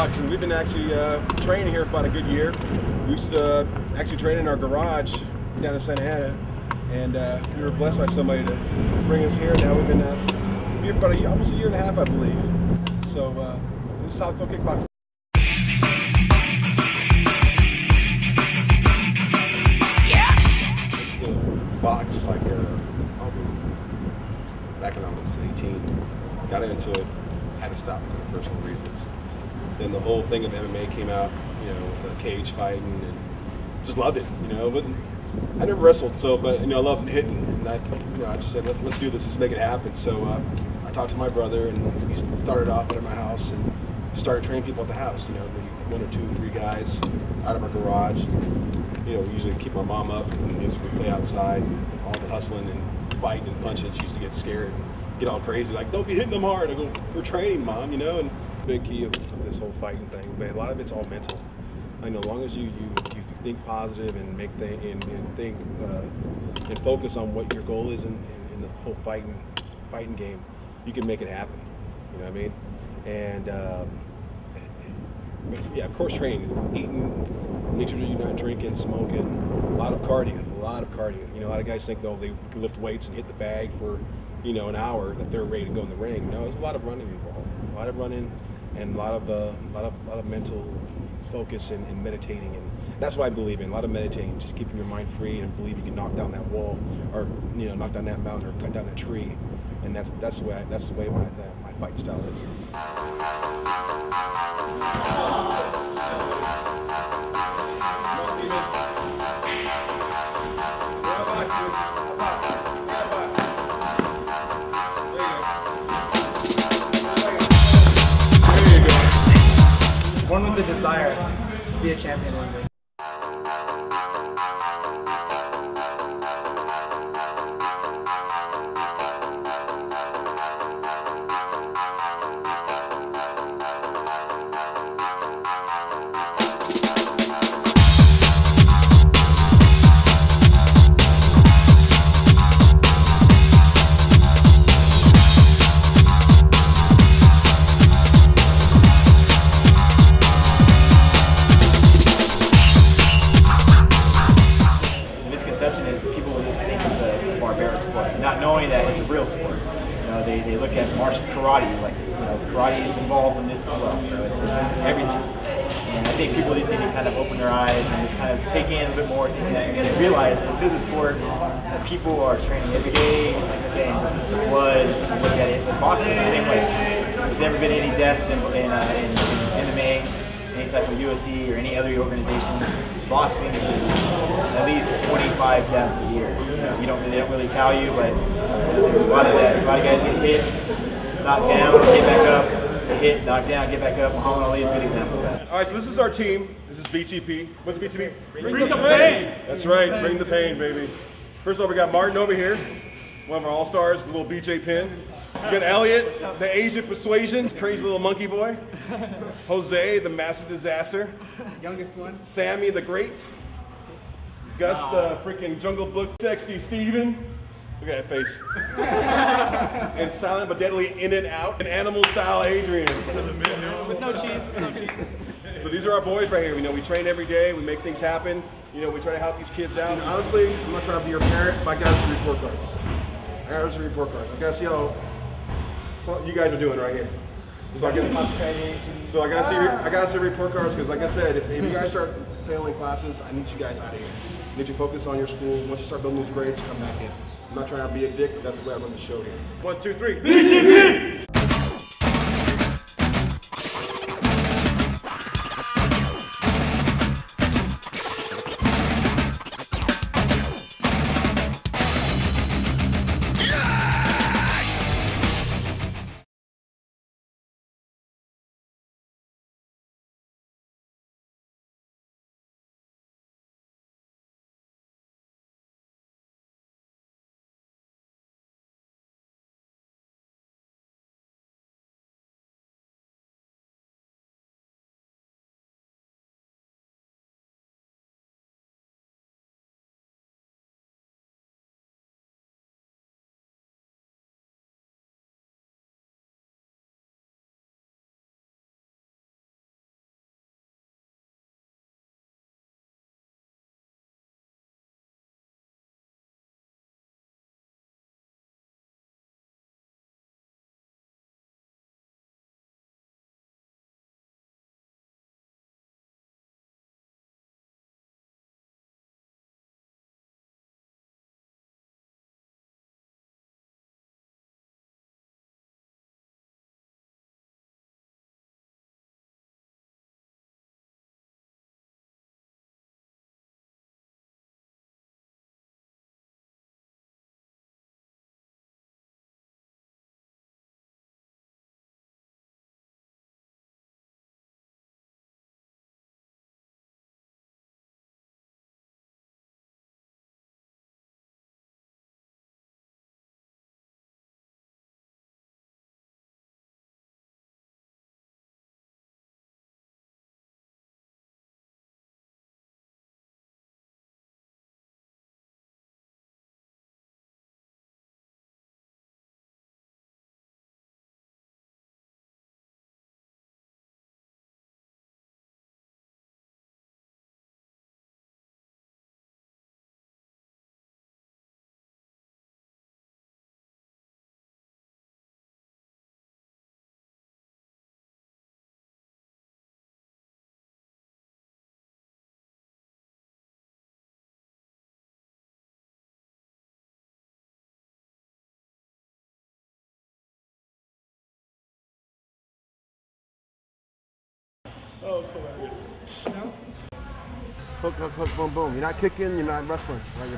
kickboxing. We've been actually training here for about a good year. We used to actually train in our garage down in Santa Ana, and we were blessed by somebody to bring us here. Now we've been here for about almost a year and a half, I believe. So this is South Coast Kickboxing. I used to box like back when I was 18. Got into it, had to stop for personal reasons. Then the whole thing of MMA came out, you know, the cage fighting, and just loved it, you know. But I never wrestled, so but you know, I loved hitting, and I just said let's do this, let's make it happen. So I talked to my brother, and we started off at my house and started training people at the house. You know, maybe 1 or 2 or 3 guys out of our garage. You know, we usually keep my mom up, and we play outside, and all the hustling and fighting and punching. She used to get scared and get all crazy, like, don't be hitting them hard. I go, we're training, Mom, you know. And big key of this whole fighting thing, but a lot of it's all mental. I know, as long as you think positive and make and think and focus on what your goal is in the whole fighting game, you can make it happen. You know what I mean? And yeah, of course, training, eating, make sure you're not drinking, smoking, a lot of cardio. You know, a lot of guys think though they can lift weights and hit the bag for, you know, an hour that they're ready to go in the ring. No, there's a lot of running involved. A lot of running and a lot of mental focus and meditating, and that's what I believe in. A lot of meditating, just keeping your mind free and believe you can knock down that wall, or you know, knock down that mountain or cut down that tree, and that's the way my fighting style is. Born with the desire to be a champion one day. People will just think it's a barbaric sport, not knowing that it's a real sport. You know, they look at martial karate, like, you know, karate is involved in this as well. You know, it's everything. And I think people just need to kind of open their eyes and just kind of take in a bit more, thinking that and realize this is a sport that people are training every day. Like I'm saying, this is the blood. You look at it, the boxing the same way. There's never been any deaths in MMA, any type of UFC or any other organizations. Boxing is at least 25 deaths a year. You know, they don't really tell you, but there's a lot of deaths. A lot of guys get hit, knocked down, get back up, get hit, knocked down, get back up. Muhammad Ali is a good example of that. All right, so this is our team. This is BTP. What's BTP? Bring the pain! That's right, bring the pain, baby. First off, we got Martin over here, one of our all-stars, the little BJ pin. We got Elliot, the Asian persuasion, crazy little monkey boy. Jose, the massive disaster. Youngest one. Sammy, the great. Gus, the freaking Jungle Book sexy Steven. Look at that face. And silent but deadly in and out. An animal style Adrian. With no cheese, with no cheese. So these are our boys right here. You know, we train every day, we make things happen. You know, we try to help these kids out. And honestly, I'm not trying to be your parent, but I gotta see report cards. I gotta see report cards. I gotta see how you guys are doing right here. So I gotta see report cards, because like I said, if you guys start failing classes, I need you guys out of here. I need you to focus on your school. Once you start building those grades, come back in. I'm not trying to be a dick, but that's the way I run the show here. 1, 2, 3. BTP! Oh, it's hilarious. Hook, hook, hook, boom, boom. You're not kicking, you're not wrestling. Right?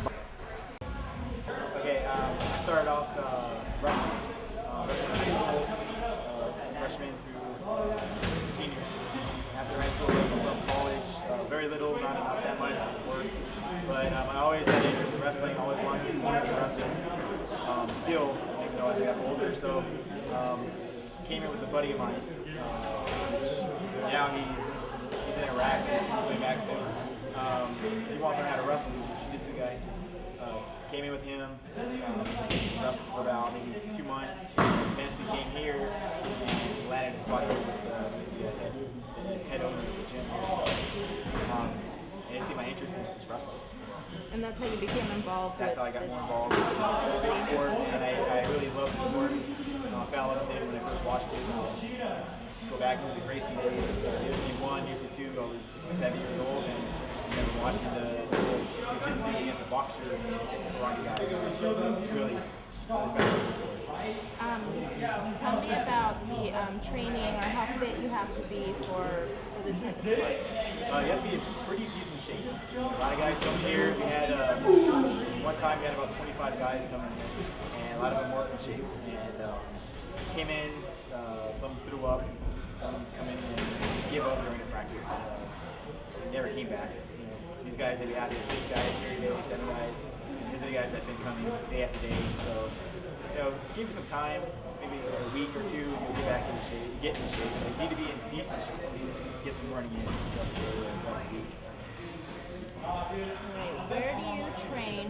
Okay, I started off wrestling in high school, freshman through senior. After high school, I wrestled some college, very little, not that much work. But I always had interest in wrestling, always wanted to wrestle. Still, even though as I got older, so came in with a buddy of mine. Now he's in Iraq, he's coming back soon. He wanted to learn how to wrestle, he's a jiu-jitsu guy. Came in with him, wrestled for about maybe 2 months, eventually came here and landed a spot here with the head owner of the gym here. So, and I see my interest is just wrestling. And that's how you became involved. That's how I got more involved with this sport, and I really love the sport. I fell in love with it when I first watched it. Go back to the Gracie days, UFC 1, UFC 2, I was 7 years old, and I remember watching the jiu-jitsu against a boxer and karate guy. It was really fascinating sport. Tell me about the training or how fit you have to be for this type of sport. You have to be in pretty decent shape. A lot of guys come here. We had one time we had about 25 guys coming in, and a lot of them weren't in shape. And came in, some threw up, some come in and just gave up during the practice. Never came back. You know, these guys that we had, 6 guys here today, 7 guys. And these are the guys that have been coming day after day. So, you know, give me some time, maybe a week or 2, you'll get back in shape, get in shape. But you need to be in decent shape, at least get some running in throughout the day or a week. Right. Where do you train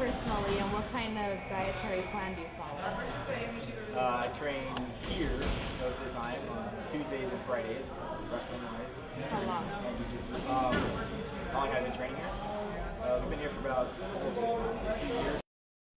personally, and what kind of dietary plan do you follow? I train here most of the time on Tuesdays and Fridays, wrestling-wise. How long? And jiu-jitsu. How long have I been training here? We've been here for about almost 2 years